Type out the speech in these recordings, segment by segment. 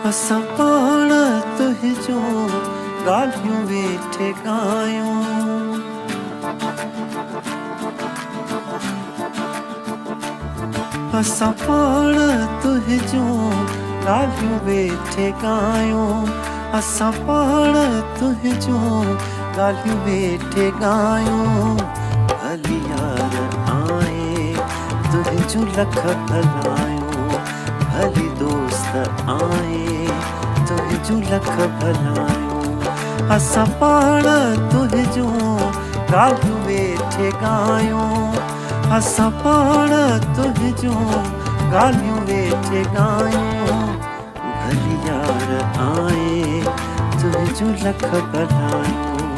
असां पाण तुंहिंजो ॻाल्हियूं वेठे ॻायूं। असां पाण तुंहिंजो ॻाल्हियूं वेठे ॻायूं। असां पाण तुंहिंजो ॻाल्हियूं वेठे ॻायूं। भली यार आए तुंहिंजूं लख भलायूं। भली दोस्त आए तुंहिंजूं लख भलायूं। असां पाण तुंहिंजो ॻाल्हियूं वेठे ॻायूं। असां पाण तुंहिंजो ॻाल्हियूं वेठे ॻायूं। भली यार आए तुंहिंजूं लख भलायूं।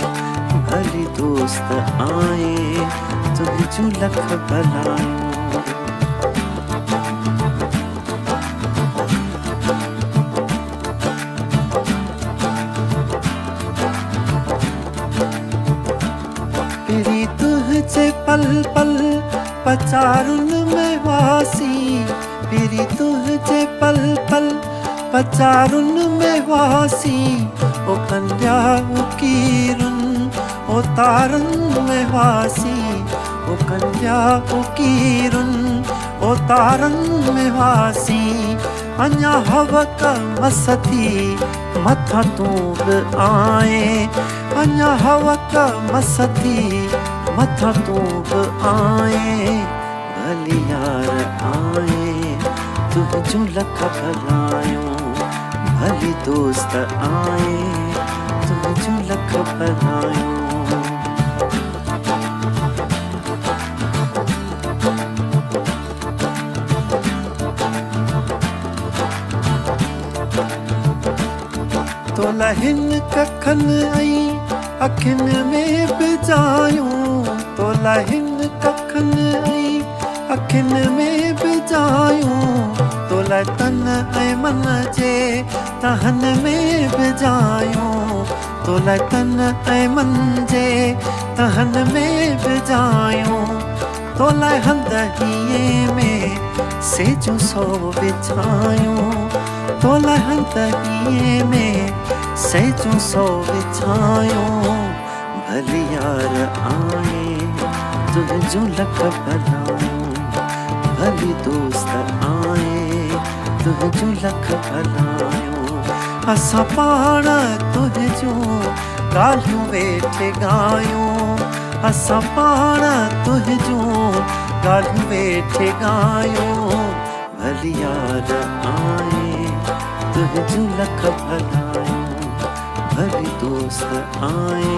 भली दोस्त आए तुंहिंजूं लख भलायूं। पहिरीं तुंहिंजे पल पल पचारुनि में वासी। पहिरीं तुंहिंजे पल पल पचारुनि में वासी। ओ कंडिया उकीरुनि ओ तारुनि में वासी। ओ कंडिया उकीरुनि ओ तारुनि में वासी। अञा हवक मसती मथां तूं बि आए। अञा हवक मसती मथां तूं बि आए। भली यार आए तुंहिंजूं लख भलायूं। भली दोस्त आए तुंहिंजूं लख भलायूं। तोला हिन कखनि ऐं अखियुनि में बि जायूं। तोला हिन कखनि ऐं अखियुनि में बि जायूं। तोला तन ऐं मन जे तहन में बि जायूं। तोला तन ऐं मन जे तहन में बि जायूं। तोला हंदहीअ में सेजूं सौ विछायूं। तोला हंदहीअ में सेजूं सौ विछायूं। भली यार आए तुंहिंजूं लख भलायूं। भली दोस्त आए तुंहिंजूं लख भलायूं। असां पाण तुंहिंजो ॻाल्हियूं वेठे ॻायूं। असां पाण तुंहिंजो ॻाल्हियूं वेठे ॻायूं। भली यार आए तुंहिंजूं लख भलायूं। भली दोस्त आए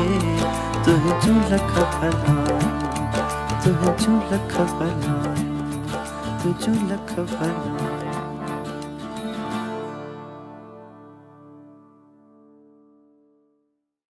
तुंहिंजूं लख भलायूं। तुंहिंजूं लख भलायूं। तुंहिंजूं लख भलायूं।